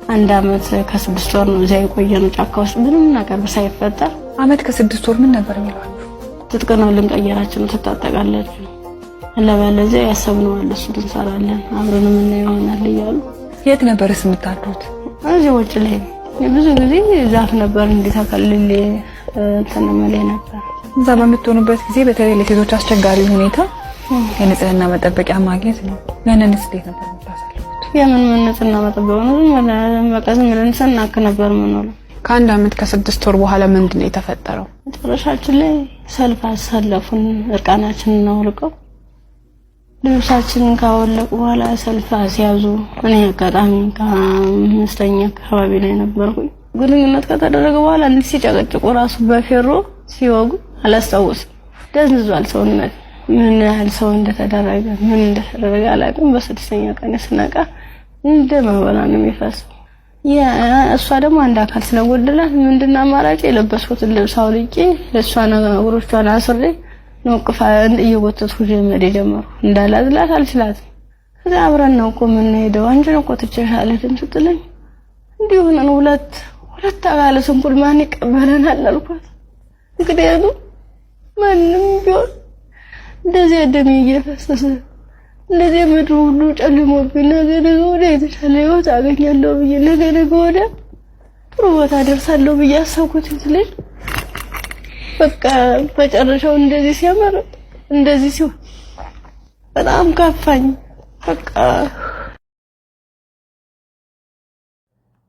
አንድ አመት ከ6 ወር ነው እዚያ የቆየነው ጫካ ውስጥ ምንም ነገር ሳይፈጠር። አመት ከ6 ወር ምን ነበር የሚሏችሁ? ትጥቅ ነው ልንቀይራችሁ ነው ትታጠቃላችሁ፣ አለበለዚያ ያሰብነው አለ እሱ እንሰራለን አብረን ምን ይሆናል እያሉ። የት ነበርስ የምታድሩት? እዚህ ውጭ ላይ ብዙ ጊዜ ዛፍ ነበር እንዲተከልል ተነመለ ነበር። እዛ በምትሆኑበት ጊዜ በተለይ ለሴቶች አስቸጋሪ ሁኔታ የንጽህና መጠበቂያ ማግኘት ነው። ያንንስ እንዴት ነበር የምታሳልፉት? የምን ንጽህና መጠበቂያ ነው? መቀዝም ብለን ስናክ ነበር የምንውለው። ከአንድ አመት ከ6 ወር በኋላ ምንድነው የተፈጠረው? መጨረሻችን ላይ ሰልፍ አሰለፉን። እርቃናችንን አውልቀው ልብሳችንን ካወለቁ በኋላ ሰልፍ አስያዙ። እኔ አጋጣሚ ከአምስተኛ አካባቢ ላይ ነበርኩኝ። ግንኙነት ከተደረገ በኋላ እንዲህ ሲጨቀጭቁ ራሱ በፌሮ ሲወጉ አላስታውስም። ደንዝዟል ሰውነት። ምን ያህል ሰው እንደተደረገ ምን እንደተደረገ አላውቅም። በስድስተኛ ቀን ስነቃ እንደ መበላ ነው የሚፈሰው። እሷ ደግሞ አንድ አካል ስለጎደላት ምንድነው አማራጭ? የለበስኩትን ልብስ አውልቄ እሷን እግሮቿን አስሬ ነውቅፋ እየወተትኩ ጀመር ጀመሩ። እንዳላዝላት አልችላትም። ከዛ አብረን ነው እኮ የምንሄደው አንቺ ነው እኮ ትችላለሽ ስትለኝ እንዲሁ ነው ሁለት አካለ ስንኩል ማን ይቀበለናል አልኳት። እንግዲህ ማንም ቢሆን እንደዚህ ደም እየፈሰሰ እንደዚህ ምድሩ ሁሉ ጨልሞብኝ ነገ ወዲያ የተሻለ ህይወት አገኛለሁ ብዬ ነገ ወዲያ ጥሩ ቦታ ደርሳለሁ ብዬ አሰብኩት ልጅ በቃ መጨረሻው እንደዚህ ሲያመር እንደዚህ ሲሆን በጣም ከፋኝ።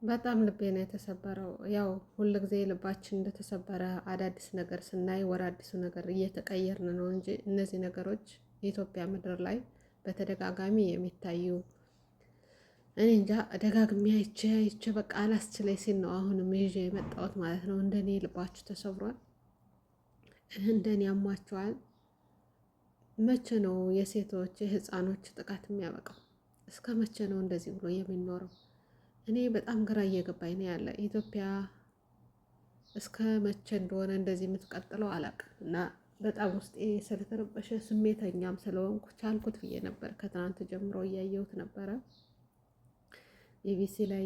በጣም ልቤ ነው የተሰበረው። ያው ሁሉ ጊዜ ልባችን እንደተሰበረ አዳዲስ ነገር ስናይ ወደ አዲሱ ነገር እየተቀየርን ነው እንጂ እነዚህ ነገሮች የኢትዮጵያ ምድር ላይ በተደጋጋሚ የሚታዩ እኔ እንጃ ደጋግሜ አይቼ በቃ አላስችለኝ ሲል ነው አሁንም ይዤ የመጣሁት ማለት ነው። እንደኔ ልባችሁ ተሰብሯል፣ እንደኔ ያሟቸዋል። መቼ ነው የሴቶች የህፃኖች ጥቃት የሚያበቃው? እስከ መቼ ነው እንደዚህ ብሎ የሚኖረው? እኔ በጣም ግራ እየገባኝ ነው ያለ። ኢትዮጵያ እስከ መቼ እንደሆነ እንደዚህ የምትቀጥለው አላውቅም። እና በጣም ውስጤ ስለተረበሸ ስሜተኛም ስለሆንኩ ቻልኩት ብዬ ነበር። ከትናንት ጀምሮ እያየሁት ነበረ። ኢቢሲ ላይ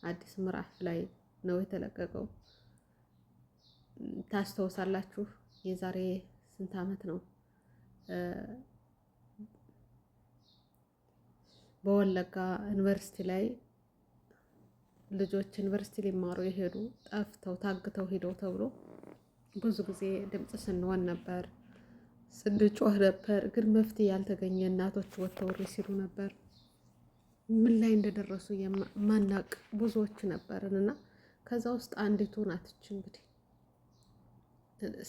አዲስ ምዕራፍ ላይ ነው የተለቀቀው። ታስተውሳላችሁ? የዛሬ ስንት አመት ነው በወለጋ ዩኒቨርሲቲ ላይ ልጆች ዩኒቨርሲቲ ሊማሩ የሄዱ ጠፍተው ታግተው ሄደው ተብሎ ብዙ ጊዜ ድምጽ ስንሆን ነበር፣ ስንጮህ ነበር። ግን መፍትሄ ያልተገኘ እናቶች ወጥተው ሲሉ ነበር። ምን ላይ እንደደረሱ የማናቅ ብዙዎች ነበርንና ከዛ ውስጥ አንዲቱ ናትች እንግዲህ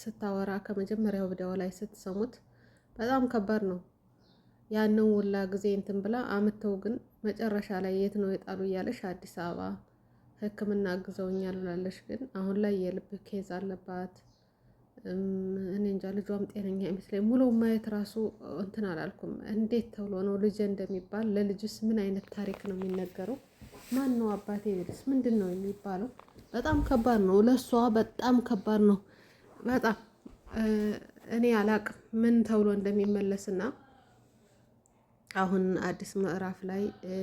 ስታወራ ከመጀመሪያው ቪዲዮ ላይ ስትሰሙት በጣም ከባድ ነው። ያንን ሁላ ጊዜ እንትን ብላ አምተው ግን መጨረሻ ላይ የት ነው የጣሉ እያለሽ አዲስ አበባ ሕክምና አግዘውኛል ብላለሽ። ግን አሁን ላይ የልብ ኬዝ አለባት። እኔ እንጃ ልጇም ጤነኛ አይመስለኝ። ሙሉ ማየት ራሱ እንትን አላልኩም። እንዴት ተብሎ ነው ልጅ እንደሚባል? ለልጅስ ምን አይነት ታሪክ ነው የሚነገረው? ማን ነው አባቴ ቢልስ ምንድን ነው የሚባለው? በጣም ከባድ ነው ለሷ፣ በጣም ከባድ ነው። በጣም እኔ አላቅም ምን ተብሎ እንደሚመለስና አሁን አዲስ ምዕራፍ ላይ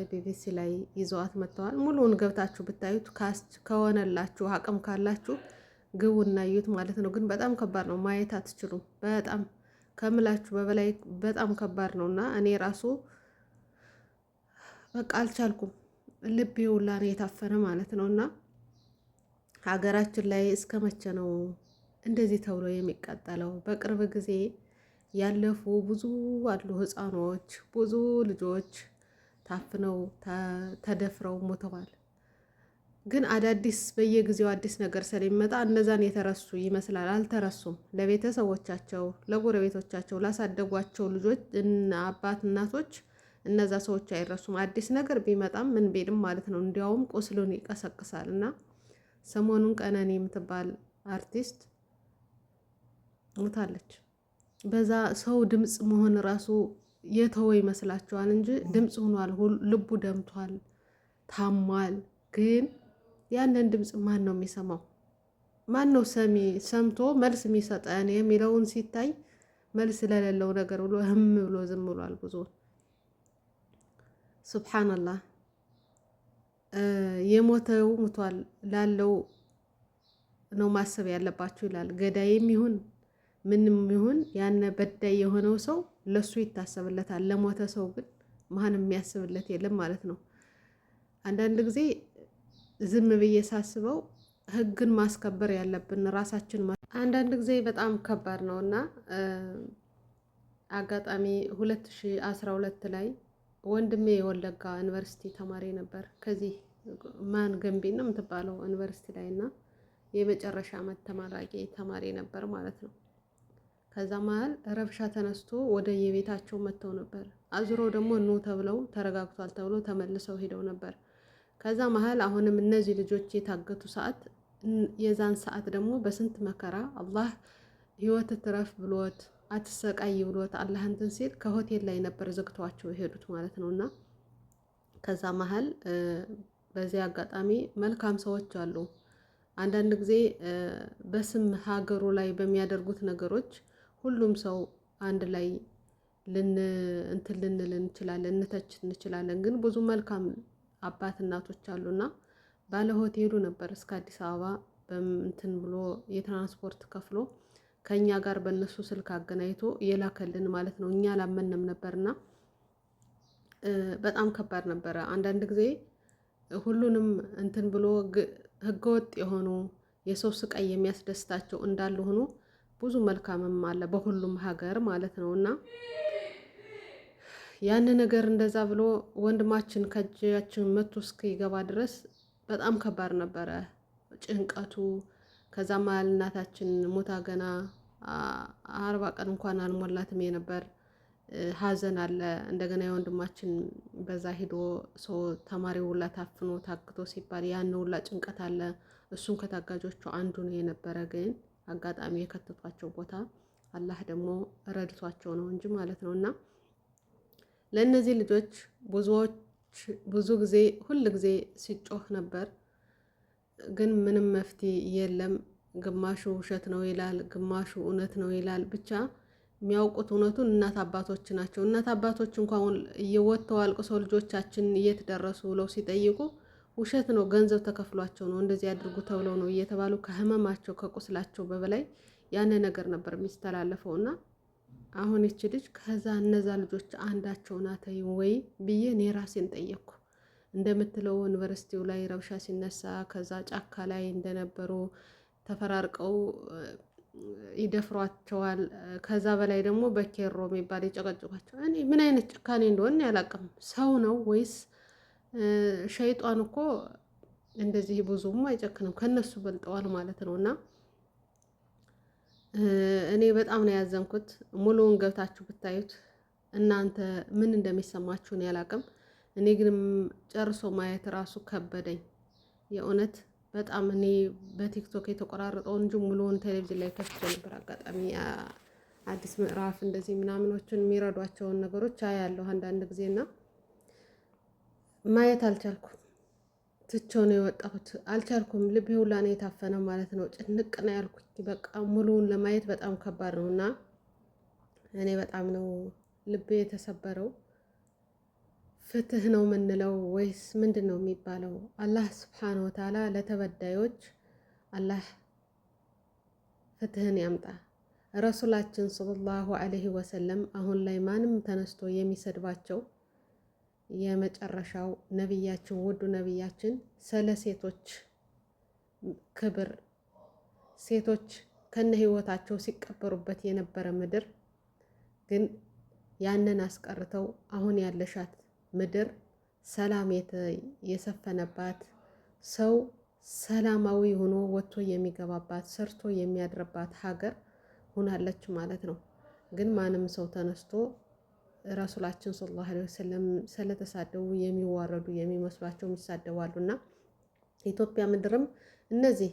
ቢቢሲ ላይ ይዘዋት መጥተዋል። ሙሉውን ገብታችሁ ብታዩት ከሆነላችሁ አቅም ካላችሁ ግቡና እዩት ማለት ነው። ግን በጣም ከባድ ነው፣ ማየት አትችሉም። በጣም ከምላችሁ በበላይ በጣም ከባድ ነውና እኔ ራሱ በቃ አልቻልኩም። ልቤ ሁላ ነው የታፈነ ማለት ነውና ሀገራችን ላይ እስከ መቼ ነው እንደዚህ ተብሎ የሚቀጠለው? በቅርብ ጊዜ ያለፉ ብዙ አሉ ህፃኖች፣ ብዙ ልጆች ታፍነው ተደፍረው ሞተዋል። ግን አዳዲስ በየጊዜው አዲስ ነገር ስለሚመጣ እነዛን የተረሱ ይመስላል። አልተረሱም። ለቤተሰቦቻቸው፣ ለጎረቤቶቻቸው፣ ላሳደጓቸው ልጆች እና አባት እናቶች እነዛ ሰዎች አይረሱም። አዲስ ነገር ቢመጣም ምን ቢልም ማለት ነው። እንዲያውም ቁስሉን ይቀሰቅሳል። እና ሰሞኑን ቀነኒ የምትባል አርቲስት ሞታለች። በዛ ሰው ድምጽ መሆን ራሱ የተወ ይመስላችኋል እንጂ ድምጽ ሆኗል። ልቡ ደምቷል፣ ታሟል። ግን ያንን ድምጽ ማን ነው የሚሰማው? ማን ነው ሰምቶ መልስ የሚሰጠን የሚለውን ሲታይ መልስ ለሌለው ነገር ብሎ ብሎ ዝም ብሏል ብዙ። ሱብሃንአላህ የሞተው ሙቷል ላለው ነው ማሰብ ያለባችሁ ይላል። ገዳይም ይሁን ምንም ይሁን ያነ በዳይ የሆነው ሰው ለሱ ይታሰብለታል። ለሞተ ሰው ግን ማንም የሚያስብለት የለም ማለት ነው። አንዳንድ ጊዜ ዝም ብዬ ሳስበው ህግን ማስከበር ያለብን ራሳችን። አንዳንድ ጊዜ በጣም ከባድ ነው እና አጋጣሚ 2012 ላይ ወንድሜ የወለጋ ዩኒቨርሲቲ ተማሪ ነበር። ከዚህ ማን ገንቢ ነው የምትባለው ዩኒቨርሲቲ ላይ እና የመጨረሻ ዓመት ተመራቂ ተማሪ ነበር ማለት ነው። ከዛ መሀል ረብሻ ተነስቶ ወደ የቤታቸው መጥተው ነበር። አዙሮ ደግሞ ኑ ተብለው ተረጋግቷል ተብሎ ተመልሰው ሄደው ነበር። ከዛ መሀል አሁንም እነዚህ ልጆች የታገቱ ሰዓት የዛን ሰዓት ደግሞ በስንት መከራ አላህ ህይወት ትረፍ ብሎት አትሰቃይ ብሎት አላህ እንትን ሲል ከሆቴል ላይ ነበር ዘግተዋቸው የሄዱት ማለት ነውና ከዛ መሀል በዚህ አጋጣሚ መልካም ሰዎች አሉ። አንዳንድ ጊዜ በስም ሀገሩ ላይ በሚያደርጉት ነገሮች ሁሉም ሰው አንድ ላይ ልንል እንችላለን፣ እንተች እንችላለን። ግን ብዙ መልካም አባት እናቶች አሉና ባለ ሆቴሉ ነበር እስከ አዲስ አበባ እንትን ብሎ የትራንስፖርት ከፍሎ ከኛ ጋር በእነሱ ስልክ አገናኝቶ የላከልን ማለት ነው። እኛ አላመንም ነበርና በጣም ከባድ ነበረ። አንዳንድ ጊዜ ሁሉንም እንትን ብሎ ህገወጥ የሆኑ የሰው ስቃይ የሚያስደስታቸው እንዳሉ ሆኖ ብዙ መልካምም አለ በሁሉም ሀገር ማለት ነውና ያን ነገር እንደዛ ብሎ ወንድማችን ከእጃችን መቶ እስኪገባ ድረስ በጣም ከባድ ነበረ ጭንቀቱ። ከዛ መሀል እናታችን ሞታ ገና 40 ቀን እንኳን አልሞላትም የነበር ሀዘን አለ። እንደገና የወንድማችን በዛ ሄዶ ሰው ተማሪው ሁላ ታፍኖ ታግቶ ሲባል ያን ሁላ ጭንቀት አለ። እሱም ከታጋጆቹ አንዱ ነው የነበረ። ግን አጋጣሚ የከተቷቸው ቦታ አላህ ደግሞ ረድቷቸው ነው እንጂ ማለት ነውና ለእነዚህ ልጆች ብዙ ጊዜ ሁል ጊዜ ሲጮህ ነበር። ግን ምንም መፍትሄ የለም። ግማሹ ውሸት ነው ይላል፣ ግማሹ እውነት ነው ይላል። ብቻ የሚያውቁት እውነቱን እናት አባቶች ናቸው። እናት አባቶች እንኳን እየወጥተው አልቅሰው ልጆቻችን የት ደረሱ ብለው ሲጠይቁ ውሸት ነው፣ ገንዘብ ተከፍሏቸው ነው እንደዚህ ያድርጉ ተብለው ነው እየተባሉ ከህመማቸው ከቁስላቸው በበላይ ያን ነገር ነበር የሚስተላለፈውና አሁን ይች ልጅ ከዛ እነዛ ልጆች አንዳቸው ናት ወይ ብዬ እኔ ራሴን ጠየቅኩ። እንደምትለው ዩኒቨርሲቲው ላይ ረብሻ ሲነሳ ከዛ ጫካ ላይ እንደነበሩ ተፈራርቀው ይደፍሯቸዋል። ከዛ በላይ ደግሞ በኬሮ የሚባል ይጨቀጭቋቸው። እኔ ምን አይነት ጭካኔ እንደሆነ ያላቅም። ሰው ነው ወይስ ሸይጧን? እኮ እንደዚህ ብዙም አይጨክንም፣ ከነሱ በልጠዋል ማለት ነው። እና እኔ በጣም ነው ያዘንኩት። ሙሉውን ገብታችሁ ብታዩት እናንተ ምን እንደሚሰማችሁ ነው ያላቅም። እኔ ግን ጨርሶ ማየት ራሱ ከበደኝ የእውነት በጣም። እኔ በቲክቶክ የተቆራረጠው እንጂ ሙሉውን ቴሌቪዥን ላይ ከፍቼ ነበር። አጋጣሚ አዲስ ምዕራፍ እንደዚህ ምናምኖችን የሚረዷቸውን ነገሮች አያለሁ አንዳንድ ጊዜና ማየት አልቻልኩም። ትቼው ነው የወጣሁት። አልቻልኩም። ልቤ ሁላ ነው የታፈነ ማለት ነው። ጭንቅ ነው ያልኩኝ። በቃ ሙሉውን ለማየት በጣም ከባድ ነው እና እኔ በጣም ነው ልቤ የተሰበረው። ፍትህ ነው የምንለው ወይስ ምንድን ነው የሚባለው? አላህ ስብሓን ወተዓላ ለተበዳዮች አላህ ፍትህን ያምጣ። ረሱላችን ሰለላሁ ዐለይሂ ወሰለም አሁን ላይ ማንም ተነስቶ የሚሰድባቸው የመጨረሻው ነቢያችን ውዱ ነቢያችን ስለ ሴቶች ክብር፣ ሴቶች ከነ ህይወታቸው ሲቀበሩበት የነበረ ምድር ግን ያንን አስቀርተው አሁን ያለሻት ምድር ሰላም የሰፈነባት፣ ሰው ሰላማዊ ሆኖ ወጥቶ የሚገባባት፣ ሰርቶ የሚያድርባት ሀገር ሆናለች ማለት ነው። ግን ማንም ሰው ተነስቶ ረሱላችን ሰለላሁ ዐለይሂ ወሰለም ስለተሳደቡ የሚዋረዱ የሚመስሏቸው ይሳደባሉና ኢትዮጵያ ምድርም እነዚህ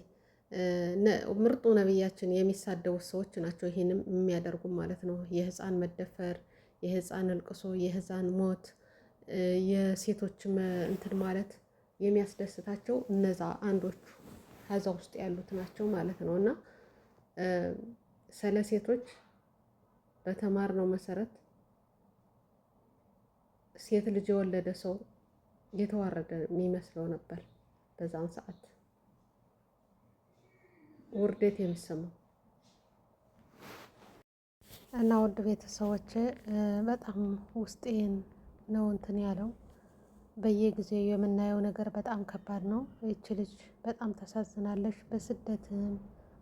ምርጡ ነቢያችን የሚሳደቡ ሰዎች ናቸው ይሄንም የሚያደርጉ ማለት ነው። የህፃን መደፈር፣ የህፃን እልቅሶ፣ የህፃን ሞት፣ የሴቶች እንትን ማለት የሚያስደስታቸው እነዛ አንዶቹ ከዛ ውስጥ ያሉት ናቸው ማለት ነው። እና ስለ ሴቶች በተማርነው መሰረት ሴት ልጅ የወለደ ሰው የተዋረደ የሚመስለው ነበር በዛን ሰዓት ውርደት የሚሰማው እና ውድ ቤተሰቦች በጣም ውስጤን ነው እንትን ያለው። በየጊዜው የምናየው ነገር በጣም ከባድ ነው። ይቺ ልጅ በጣም ታሳዝናለች። በስደትም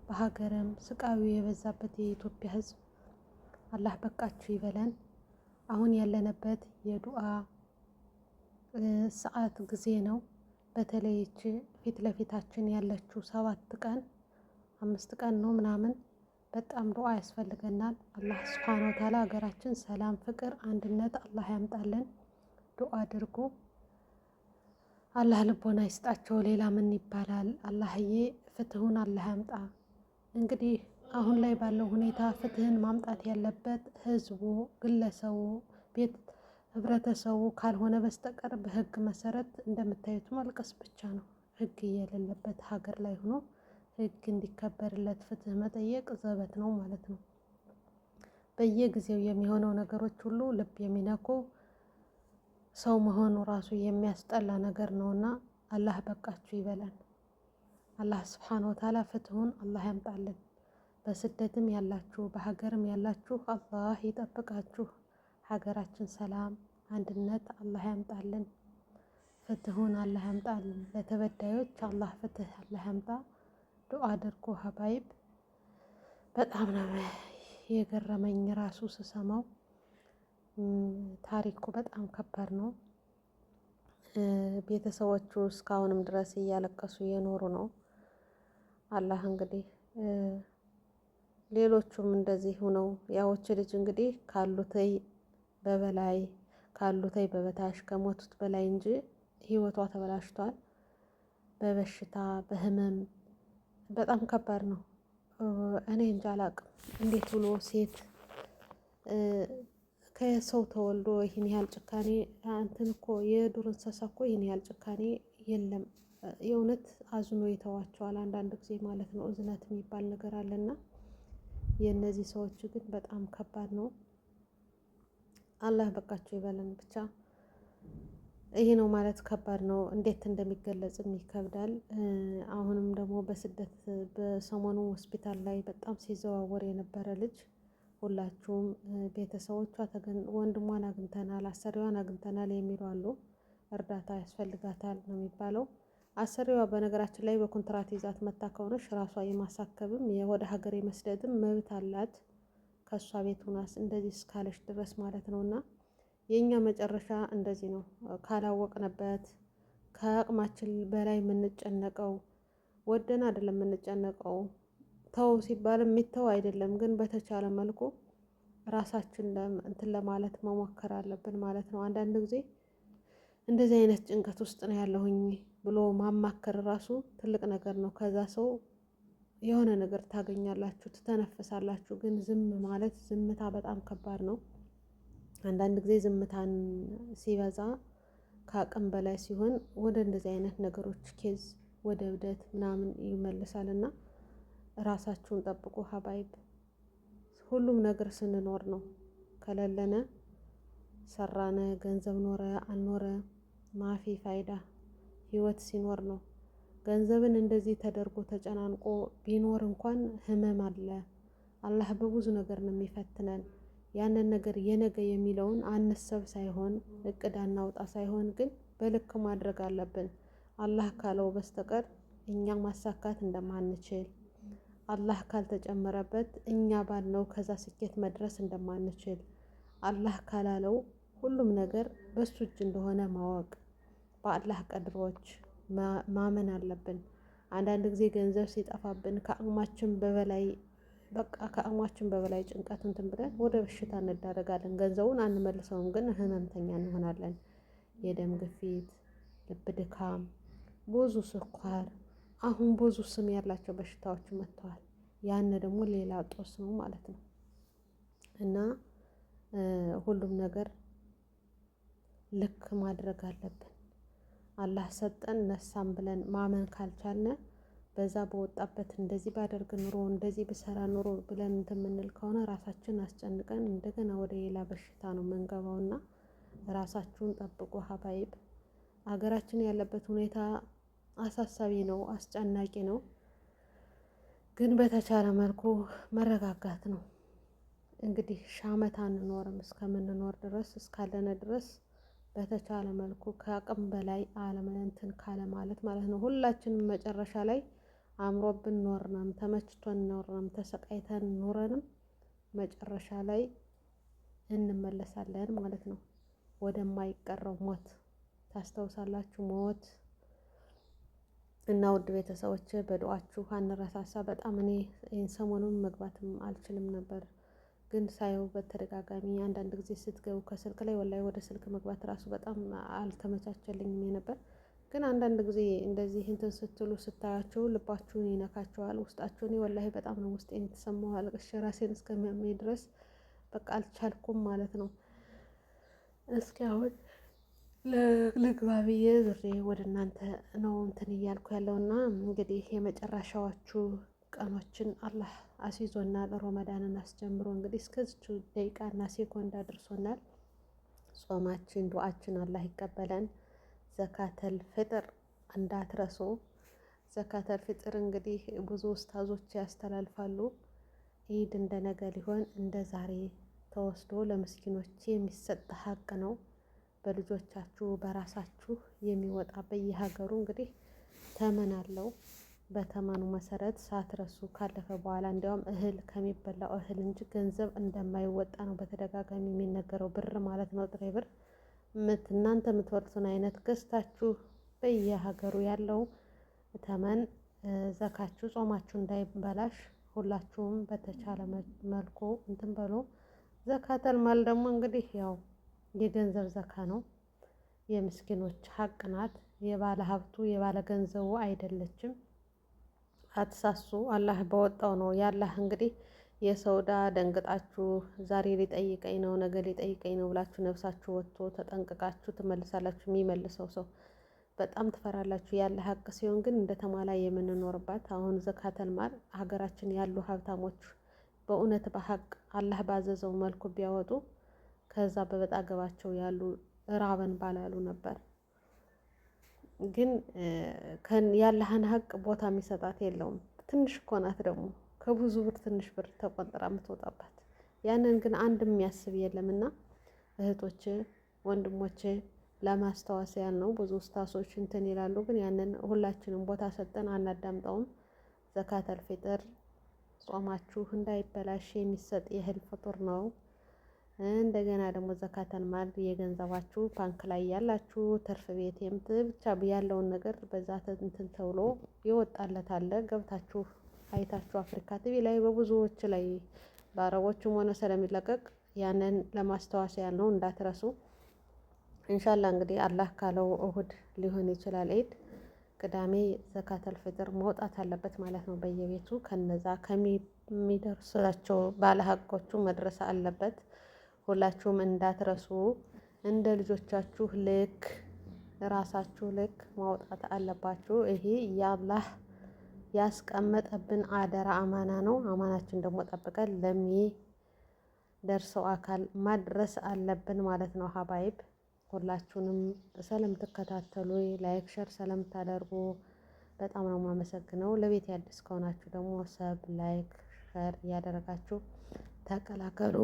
በሀገርም ስቃዩ የበዛበት የኢትዮጵያ ሕዝብ አላህ በቃችሁ ይበለን። አሁን ያለንበት የዱዓ ሰዓት ጊዜ ነው። በተለይ ይቺ ፊት ለፊታችን ያለችው 7 ቀን 5 ቀን ነው ምናምን በጣም ዱዓ ያስፈልገናል። አላህ ሱብሓነሁ ወተዓላ ሀገራችን ሰላም፣ ፍቅር፣ አንድነት አላህ ያምጣልን። ዱዓ አድርጉ። አላህ ልቦና ይስጣቸው። ሌላ ምን ይባላል? አላህዬ ፍትሁን አላህ ያምጣ። እንግዲህ አሁን ላይ ባለው ሁኔታ ፍትህን ማምጣት ያለበት ህዝቡ፣ ግለሰቡ፣ ቤት ህብረተሰቡ ካልሆነ በስተቀር በህግ መሰረት እንደምታዩት ማልቀስ ብቻ ነው። ህግ የሌለበት ሀገር ላይ ሆኖ ህግ እንዲከበርለት ፍትህ መጠየቅ ዘበት ነው ማለት ነው። በየጊዜው የሚሆነው ነገሮች ሁሉ ልብ የሚነኩ ሰው መሆኑ ራሱ የሚያስጠላ ነገር ነውና አላህ በቃችሁ ይበላል። አላህ ሱብሓነሁ ወተዓላ ፍትሁን አላህ ያምጣልን። በስደትም ያላችሁ በሀገርም ያላችሁ አላህ ይጠብቃችሁ። ሀገራችን ሰላም፣ አንድነት አላህ ያምጣልን። ፍትሁን አላህ ያምጣልን። ለተበዳዮች አላህ ፍትህ አላህ ያምጣ። ዱዓ አድርጎ ሀባይብ በጣም ነው የገረመኝ ራሱ ስሰማው። ታሪኩ በጣም ከባድ ነው። ቤተሰቦቹ እስካሁንም ድረስ እያለቀሱ እየኖሩ ነው። አላህ እንግዲህ ሌሎቹም እንደዚህ ሆነው ያዎች ልጅ እንግዲህ ካሉተይ በበላይ ካሉተይ በበታች ከሞቱት በላይ እንጂ ህይወቷ ተበላሽቷል። በበሽታ በህመም በጣም ከባድ ነው። እኔ እንጃ አላቅም እንዴት ብሎ ሴት ከሰው ተወልዶ ይህን ያህል ጭካኔ እንትን እኮ የዱር እንስሳ እኮ ይህን ያህል ጭካኔ የለም። የእውነት አዝኖ ይተዋቸዋል አንዳንድ ጊዜ ማለት ነው። እዝነት የሚባል ነገር አለና የእነዚህ ሰዎች ግን በጣም ከባድ ነው። አላህ በቃቸው ይበለን። ብቻ ይሄ ነው ማለት ከባድ ነው። እንዴት እንደሚገለጽም ይከብዳል። አሁንም ደግሞ በስደት በሰሞኑ ሆስፒታል ላይ በጣም ሲዘዋወር የነበረ ልጅ ሁላችሁም ቤተሰቦቿ ወንድሟን አግኝተናል፣ አሰሪዋን አግኝተናል የሚሉ አሉ። እርዳታ ያስፈልጋታል ነው የሚባለው። አሰሪዋ በነገራችን ላይ በኮንትራት ይዛት መታ ከሆነች ራሷ የማሳከብም ወደ ሀገር የመስደድም መብት አላት ከእሷ ቤት ሆናስ እንደዚህ እስካለች ድረስ ማለት ነው። እና የእኛ መጨረሻ እንደዚህ ነው። ካላወቅንበት ከአቅማችን በላይ የምንጨነቀው ወደን አይደለም የምንጨነቀው። ተው ሲባል የሚተው አይደለም፣ ግን በተቻለ መልኩ ራሳችን እንትን ለማለት መሞከር አለብን ማለት ነው። አንዳንድ ጊዜ እንደዚህ አይነት ጭንቀት ውስጥ ነው ያለሁኝ ብሎ ማማከር ራሱ ትልቅ ነገር ነው። ከዛ ሰው የሆነ ነገር ታገኛላችሁ፣ ትተነፍሳላችሁ። ግን ዝም ማለት ዝምታ በጣም ከባድ ነው። አንዳንድ ጊዜ ዝምታን ሲበዛ ከአቅም በላይ ሲሆን ወደ እንደዚህ አይነት ነገሮች ኬዝ ወደ እብደት ምናምን ይመልሳልና ራሳችሁን ጠብቁ ሀባይብ። ሁሉም ነገር ስንኖር ነው። ከሌለነ ሰራነ ገንዘብ ኖረ አልኖረ ማፊ ፋይዳ። ህይወት ሲኖር ነው። ገንዘብን እንደዚህ ተደርጎ ተጨናንቆ ቢኖር እንኳን ህመም አለ። አላህ በብዙ ነገር ነው የሚፈትነን። ያንን ነገር የነገ የሚለውን አነሰብ ሳይሆን እቅድ አናውጣ ሳይሆን ግን በልክ ማድረግ አለብን። አላህ ካለው በስተቀር እኛ ማሳካት እንደማንችል፣ አላህ ካልተጨመረበት እኛ ባልነው ከዛ ስኬት መድረስ እንደማንችል፣ አላህ ካላለው ሁሉም ነገር በሱ እጅ እንደሆነ ማወቅ፣ በአላህ ቀድሮች ማመን አለብን። አንዳንድ ጊዜ ገንዘብ ሲጠፋብን ከአቅማችን በበላይ በቃ ከአቅማችን በበላይ ጭንቀት እንትን ብለን ወደ በሽታ እንዳረጋለን። ገንዘቡን አንመልሰውም፣ ግን ህመምተኛ እንሆናለን። የደም ግፊት፣ ልብ ድካም፣ ብዙ ስኳር፣ አሁን ብዙ ስም ያላቸው በሽታዎች መጥተዋል። ያን ደግሞ ሌላ ጦስ ነው ማለት ነው። እና ሁሉም ነገር ልክ ማድረግ አለብን። አላህ ሰጠን ነሳም ብለን ማመን ካልቻልነ በዛ በወጣበት እንደዚህ ባደርግ ኑሮ እንደዚህ ብሰራ ኑሮ ብለን እንትን የምንል ከሆነ ራሳችን አስጨንቀን እንደገና ወደ ሌላ በሽታ ነው መንገባውና ራሳችሁን ጠብቁ ሀባይብ። ሀገራችን ያለበት ሁኔታ አሳሳቢ ነው፣ አስጨናቂ ነው። ግን በተቻለ መልኩ መረጋጋት ነው። እንግዲህ ሺህ ዓመት አንኖርም። እስከምንኖር ድረስ እስካለነ ድረስ በተቻለ መልኩ ከአቅም በላይ እንትን ካለ ማለት ነው። ሁላችንም መጨረሻ ላይ አምሮብን ኖርንም ተመችቶን ኖርንም ተሰቃይተን ኖረንም መጨረሻ ላይ እንመለሳለን ማለት ነው ወደማይቀረው ሞት። ታስታውሳላችሁ ሞት እና ውድ ቤተሰቦች በዱዓችሁ አንረሳሳ። በጣም እኔ ይህን ሰሞኑን መግባትም አልችልም ነበር፣ ግን ሳየው በተደጋጋሚ አንዳንድ ጊዜ ስትገቡ ከስልክ ላይ ወላሂ ወደ ስልክ መግባት ራሱ በጣም አልተመቻቸልኝም ነበር። ግን አንዳንድ ጊዜ እንደዚህ እንትን ስትሉ ስታያቸው ልባችሁን ይነካቸዋል፣ ውስጣችሁን ወላሂ በጣም ነው ውስጤን የተሰማው። አልቅሼ ራሴን እስከሚያመኝ ድረስ በቃ አልቻልኩም ማለት ነው። እስኪ አሁን ለግባ ብዬ ዙሬ ወደ እናንተ ነው እንትን እያልኩ ያለውና እንግዲህ የመጨረሻዎቹ ቀኖችን አላህ አስይዞናል። ሮመዳንን አስጀምሮ እንግዲህ እስከዚች ደቂቃና ሴኮንድ አድርሶናል። ጾማችን ዱዓችን አላህ ይቀበለን። ዘካተል ፍጥር እንዳትረሱ። ዘካተል ፍጥር እንግዲህ ብዙ ኡስታዞች ያስተላልፋሉ። ኢድ እንደ ነገ ሊሆን እንደ ዛሬ ተወስዶ ለምስኪኖች የሚሰጥ ሀቅ ነው። በልጆቻችሁ በራሳችሁ የሚወጣ በየሀገሩ እንግዲህ ተመን አለው። በተመኑ መሰረት ሳትረሱ ካለፈ በኋላ እንዲያውም እህል ከሚበላው እህል እንጂ ገንዘብ እንደማይወጣ ነው በተደጋጋሚ የሚነገረው። ብር ማለት ነው፣ ጥሬ ብር እናንተ የምትወርሱን አይነት ገዝታችሁ በየሀገሩ ያለው ተመን ዘካችሁ ጾማችሁ እንዳይበላሽ ሁላችሁም በተቻለ መልኩ እንትን በሉ። ዘካተል ማል ደግሞ እንግዲህ ያው የገንዘብ ዘካ ነው። የምስኪኖች ሀቅ ናት። የባለ ሀብቱ የባለ ገንዘቡ አይደለችም። አትሳሱ። አላህ በወጣው ነው ያላህ። እንግዲህ የሰው ዕዳ ደንግጣችሁ ዛሬ ሊጠይቀኝ ነው ነገ ሊጠይቀኝ ነው ብላችሁ ነፍሳችሁ ወጥቶ ተጠንቅቃችሁ ትመልሳላችሁ። የሚመልሰው ሰው በጣም ትፈራላችሁ። ያለ ሀቅ ሲሆን ግን እንደ ተሟላ የምንኖርባት አሁን ዘካተል ማል ሀገራችን ያሉ ሀብታሞች በእውነት በሀቅ አላህ ባዘዘው መልኩ ቢያወጡ ከዛ በበጣገባቸው ያሉ ራበን ባላሉ ነበር። ግን ያለህን ሀቅ ቦታ የሚሰጣት የለውም። ትንሽ እኮ ናት ደግሞ ከብዙ ብር ትንሽ ብር ተቆንጥራ የምትወጣባት። ያንን ግን አንድ የሚያስብ የለምና እህቶች ወንድሞች ለማስታወስ ያህል ነው። ብዙ ኡስታዞች እንትን ይላሉ፣ ግን ያንን ሁላችንም ቦታ ሰጠን አናዳምጠውም። ዘካተል ፊጥር ጾማችሁ እንዳይበላሽ የሚሰጥ የእህል ፍጡር ነው። እንደገና ደግሞ ዘካተል ማል የገንዘባችሁ ባንክ ላይ ያላችሁ ትርፍ ቤት ብቻ ያለውን ነገር በዛ እንትን ተብሎ ይወጣለት አለ። ገብታችሁ አይታችሁ አፍሪካ ቲቪ ላይ በብዙዎች ላይ በአረቦችም ሆነ ስለሚለቀቅ ያንን ለማስታወስ ያህል ነው፣ እንዳትረሱ። ኢንሻአላህ እንግዲህ አላህ ካለው እሁድ ሊሆን ይችላል ኢድ፣ ቅዳሜ ዘካተል ፍጥር መውጣት አለበት ማለት ነው። በየቤቱ ከነዛ ከሚደርሳቸው ባለሀቆቹ መድረስ አለበት። ሁላችሁም እንዳትረሱ። እንደ ልጆቻችሁ ልክ ራሳችሁ ልክ ማውጣት አለባችሁ። ይሄ ያላህ ያስቀመጠብን አደራ አማና ነው። አማናችን ደግሞ ጠብቀን ለሚደርሰው አካል ማድረስ አለብን ማለት ነው። ሀባይብ ሁላችሁንም ስለምትከታተሉ ላይክ ሸር ስለምታደርጉ በጣም ነው የማመሰግነው። ለቤት አዲስ ከሆናችሁ ደግሞ ሰብ ላይክ ሸር እያደረጋችሁ ተቀላቀሉ።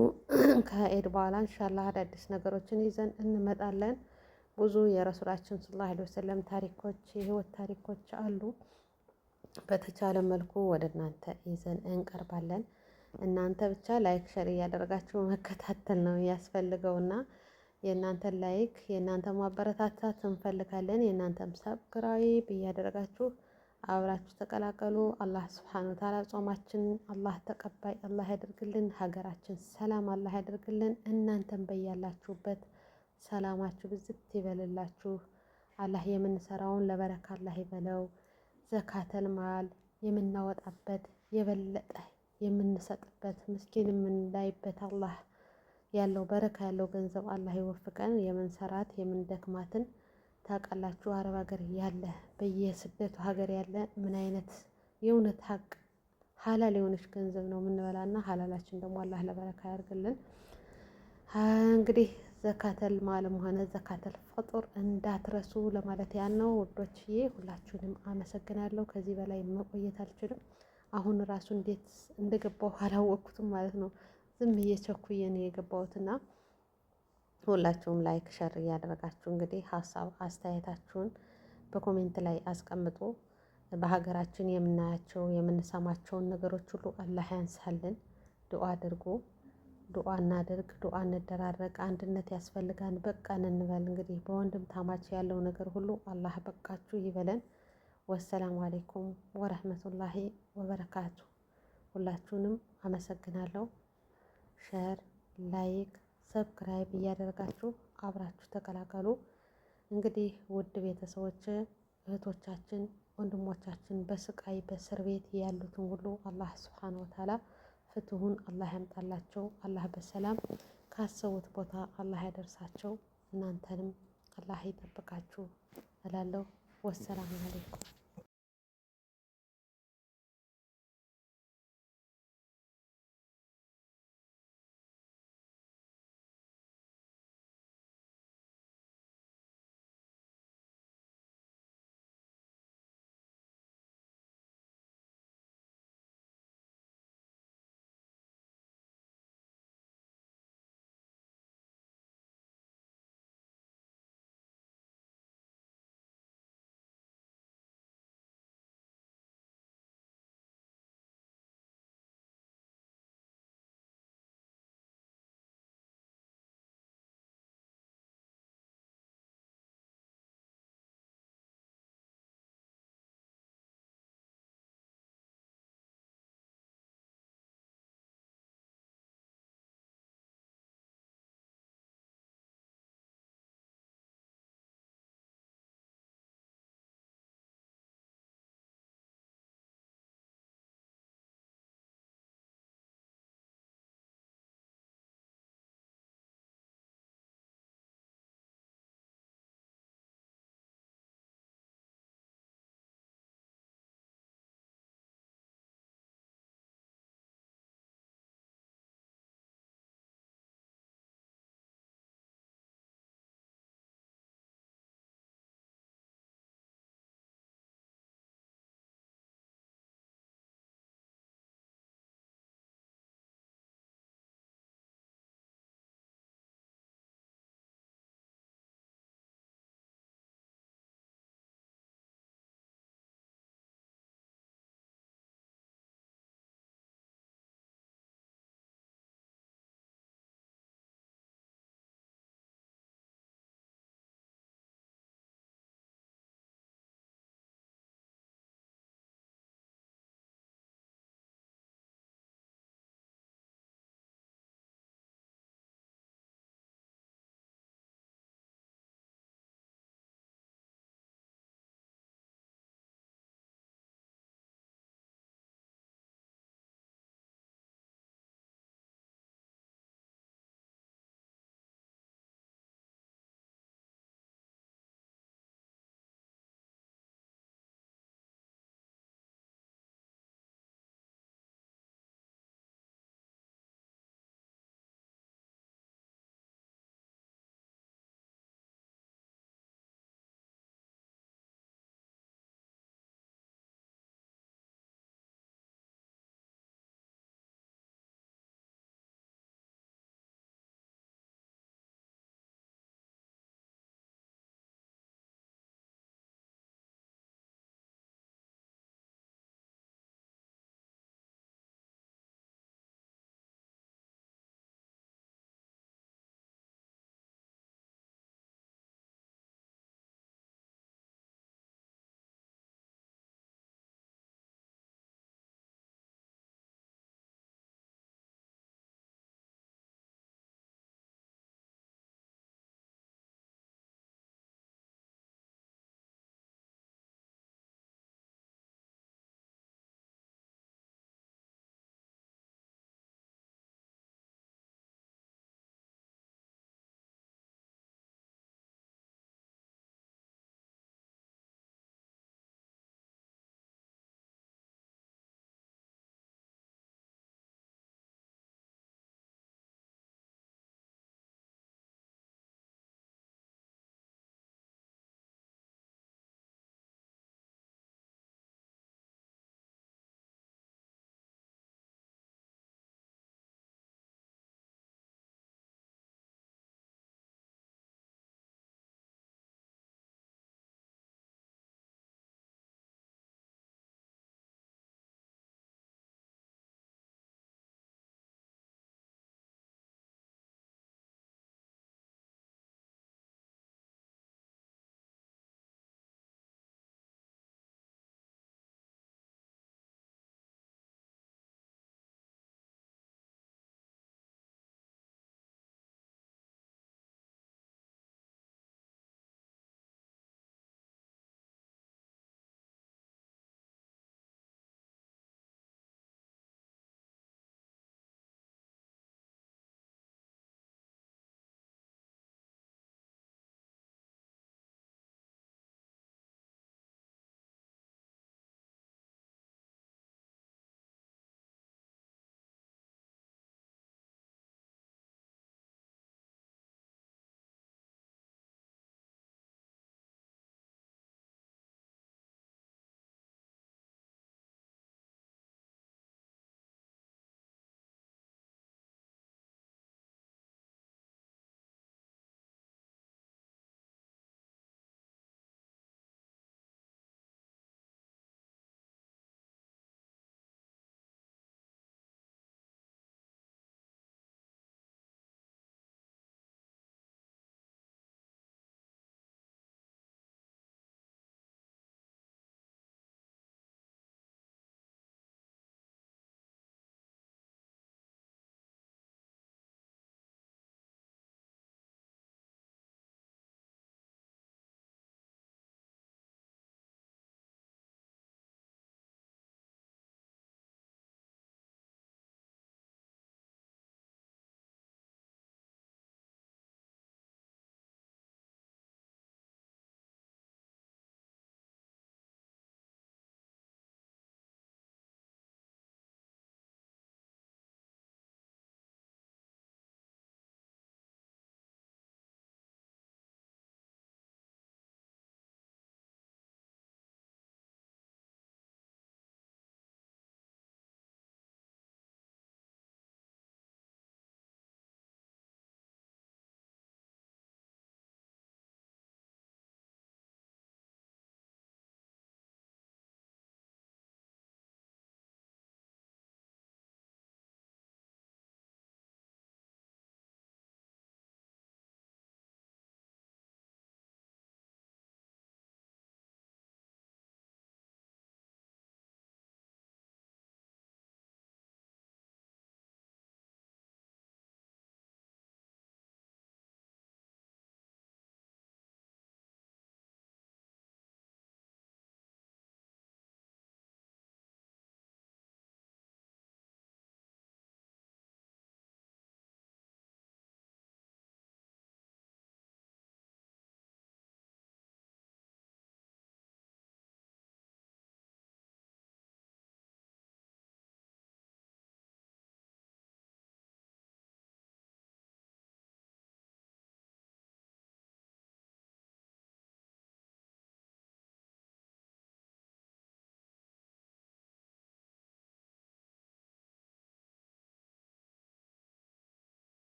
ከኢድ በኋላ ኢንሻአላህ አዳዲስ ነገሮችን ይዘን እንመጣለን። ብዙ የረሱላችን ሰለላሁ ዐለይሂ ወሰለም ታሪኮች የህይወት ታሪኮች አሉ። በተቻለ መልኩ ወደ እናንተ ይዘን እንቀርባለን። እናንተ ብቻ ላይክ ሸር እያደረጋችሁ መከታተል ነው ያስፈልገውና የእናንተን ላይክ የእናንተን ማበረታታት እንፈልጋለን። የእናንተም ሰብስክራይብ እያደረጋችሁ አብራችሁ ተቀላቀሉ። አላህ ሱብሓነሁ ወተዓላ ጾማችን አላህ ተቀባይ አላህ ያደርግልን። ሀገራችን ሰላም አላህ ያደርግልን። እናንተም በያላችሁበት ሰላማችሁ ብዝት ይበልላችሁ። አላህ የምንሰራውን ለበረካ አላህ ይበለው። ዘካተል ማል የምናወጣበት የበለጠ የምንሰጥበት ምስኪን የምንላይበት አላህ ያለው በረካ ያለው ገንዘብ አላህ ይወፍቀን። የምንሰራት የምንደክማትን ታውቃላችሁ። አረብ ሀገር ያለ በየስደቱ ሀገር ያለ ምን አይነት የእውነት ሀቅ ሀላል የሆነች ገንዘብ ነው የምንበላና ሀላላችን ደግሞ አላህ ለበረካ ያርግልን። እንግዲህ ዘካተል ማልም ሆነ ዘካተል ፍጡር እንዳትረሱ ለማለት ያን ነው ውዶችዬ። ሁላችሁንም አመሰግናለሁ። ከዚህ በላይ መቆየት አልችልም። አሁን ራሱ እንዴት እንደገባሁ አላወቅኩትም ማለት ነው። ዝም እየቸኩዬ ነው የገባሁትና ሁላችሁም ላይክ ሸር እያደረጋችሁ እንግዲህ ሀሳብ አስተያየታችሁን በኮሜንት ላይ አስቀምጡ። በሀገራችን የምናያቸው የምንሰማቸውን ነገሮች ሁሉ አላህ ያንሳልን። ዱአ አድርጉ፣ ዱአ እናድርግ፣ ዱአ እንደራረግ። አንድነት ያስፈልጋን። በቃን እንበል። እንግዲህ በወንድም ታማች ያለው ነገር ሁሉ አላህ በቃችሁ ይበለን። ወሰላሙ አሌይኩም ወረህመቱላሂ ወበረካቱ። ሁላችሁንም አመሰግናለሁ። ሸር ላይክ ሰብስክራይብ እያደረጋችሁ አብራችሁ ተቀላቀሉ። እንግዲህ ውድ ቤተሰቦች እህቶቻችን ወንድሞቻችን በስቃይ በእስር ቤት ያሉትን ሁሉ አላህ ሱብሓነሁ ወተዓላ ፍትሁን አላህ ያምጣላቸው። አላህ በሰላም ካሰቡት ቦታ አላህ ያደርሳቸው። እናንተንም አላህ ይጠብቃችሁ እላለሁ። ወሰላሙ አለይኩም።